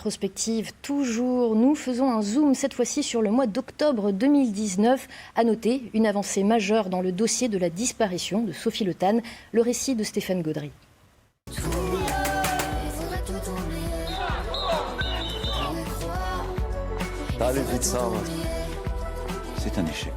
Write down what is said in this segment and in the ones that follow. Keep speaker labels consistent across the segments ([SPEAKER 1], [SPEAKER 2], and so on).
[SPEAKER 1] Rétrospective, toujours, nous faisons un zoom cette fois-ci sur le mois d'octobre 2019. À noter, une avancée majeure dans le dossier de la disparition de Sophie Le Tan, le récit de Stéphane Gaudry.
[SPEAKER 2] Allez vite ça,
[SPEAKER 3] c'est un échec.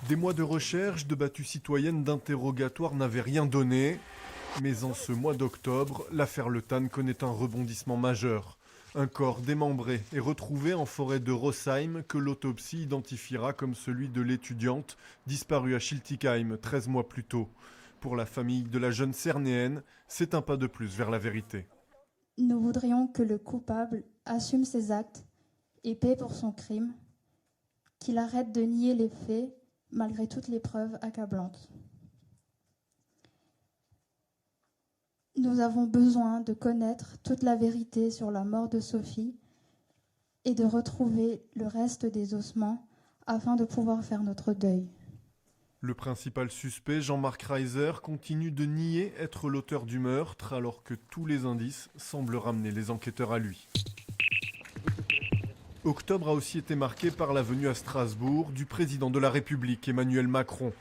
[SPEAKER 4] Des mois de recherche, de battues citoyennes, d'interrogatoires n'avaient rien donné. Mais en ce mois d'octobre, l'affaire Le Tan connaît un rebondissement majeur. Un corps démembré est retrouvé en forêt de Rosheim que l'autopsie identifiera comme celui de l'étudiante disparue à Schiltigheim 13 mois plus tôt. Pour la famille de la jeune Cernéenne, c'est un pas de plus vers la vérité.
[SPEAKER 5] Nous voudrions que le coupable assume ses actes et paie pour son crime, qu'il arrête de nier les faits malgré toutes les preuves accablantes. Nous avons besoin de connaître toute la vérité sur la mort de Sophie et de retrouver le reste des ossements afin de pouvoir faire notre deuil.
[SPEAKER 4] Le principal suspect, Jean-Marc Reiser, continue de nier être l'auteur du meurtre alors que tous les indices semblent ramener les enquêteurs à lui. Octobre a aussi été marqué par la venue à Strasbourg du président de la République, Emmanuel Macron.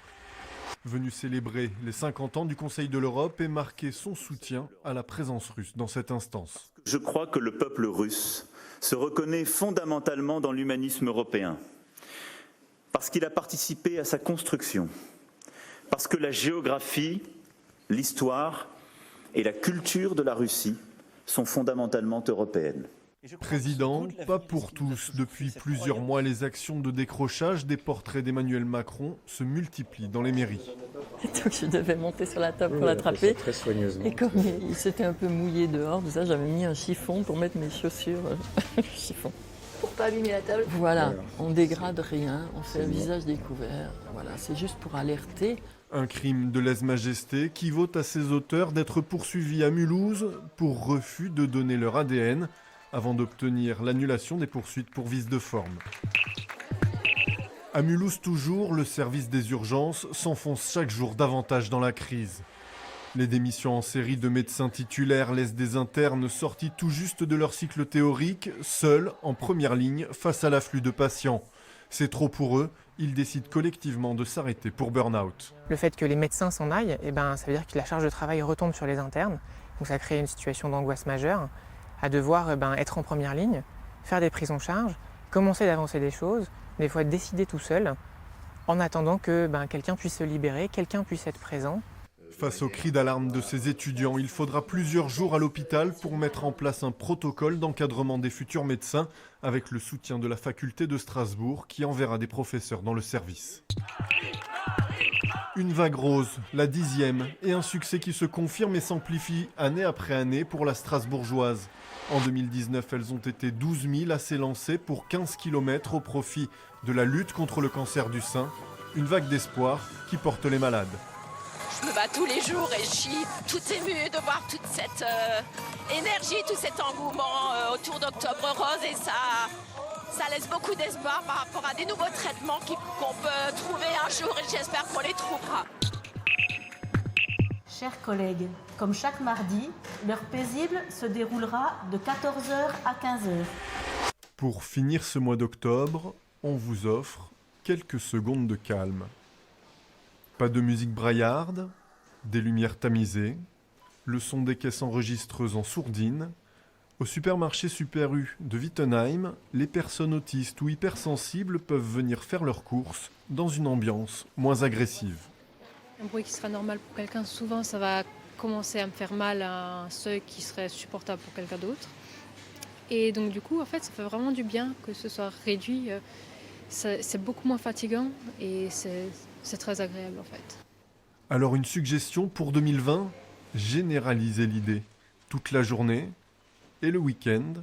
[SPEAKER 4] Venu célébrer les 50 ans du Conseil de l'Europe et marquer son soutien à la présence russe dans cette instance.
[SPEAKER 6] Je crois que le peuple russe se reconnaît fondamentalement dans l'humanisme européen, parce qu'il a participé à sa construction, parce que la géographie, l'histoire et la culture de la Russie sont fondamentalement européennes.
[SPEAKER 4] Président, pas pour tous. Depuis plusieurs mois, les actions de décrochage des portraits d'Emmanuel Macron se multiplient dans les mairies.
[SPEAKER 7] Donc je devais monter sur la table pour l'attraper.
[SPEAKER 2] Très soigneusement.
[SPEAKER 7] Et comme il s'était un peu mouillé dehors, tout ça, j'avais mis un chiffon pour mettre mes chaussures. Chiffon.
[SPEAKER 1] Pour pas abîmer la table.
[SPEAKER 7] Voilà, on dégrade rien, on fait un visage découvert. Voilà, c'est juste pour alerter.
[SPEAKER 4] Un crime de lèse-majesté qui vaut à ses auteurs d'être poursuivis à Mulhouse pour refus de donner leur ADN avant d'obtenir l'annulation des poursuites pour vice de forme. À Mulhouse toujours, le service des urgences s'enfonce chaque jour davantage dans la crise. Les démissions en série de médecins titulaires laissent des internes sortis tout juste de leur cycle théorique, seuls, en première ligne, face à l'afflux de patients. C'est trop pour eux, ils décident collectivement de s'arrêter pour burn-out.
[SPEAKER 8] Le fait que les médecins s'en aillent, ça veut dire que la charge de travail retombe sur les internes. Donc ça crée une situation d'angoisse majeure, à devoir être en première ligne, faire des prises en charge, commencer d'avancer des choses, des fois décider tout seul, en attendant que quelqu'un puisse se libérer, quelqu'un puisse être présent.
[SPEAKER 4] Face aux cris d'alarme de ces étudiants, il faudra plusieurs jours à l'hôpital pour mettre en place un protocole d'encadrement des futurs médecins avec le soutien de la faculté de Strasbourg qui enverra des professeurs dans le service. Une vague rose, la 10e, et un succès qui se confirme et s'amplifie année après année pour la Strasbourgeoise. En 2019, elles ont été 12 000 à s'élancer pour 15 km au profit de la lutte contre le cancer du sein. Une vague d'espoir qui porte les malades.
[SPEAKER 9] Je me bats tous les jours et je suis toute émue de voir toute cette énergie, tout cet engouement autour d'Octobre Rose et ça laisse beaucoup d'espoir par rapport à des nouveaux traitements qu'on peut trouver un jour et j'espère qu'on les trouvera.
[SPEAKER 10] Chers collègues, comme chaque mardi, l'heure paisible se déroulera de 14h à 15h.
[SPEAKER 4] Pour finir ce mois d'octobre, on vous offre quelques secondes de calme. Pas de musique braillarde, des lumières tamisées, le son des caisses enregistreuses en sourdine. Au supermarché Super U de Wittenheim, les personnes autistes ou hypersensibles peuvent venir faire leurs courses dans une ambiance moins agressive.
[SPEAKER 11] Un bruit qui sera normal pour quelqu'un, souvent ça va commencer à me faire mal à un seuil qui serait supportable pour quelqu'un d'autre. Et donc du coup, en fait, ça fait vraiment du bien que ce soit réduit. C'est beaucoup moins fatigant et c'est très agréable en fait.
[SPEAKER 4] Alors une suggestion pour 2020, généralisez l'idée. Toute la journée et le week-end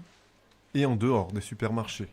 [SPEAKER 4] et en dehors des supermarchés.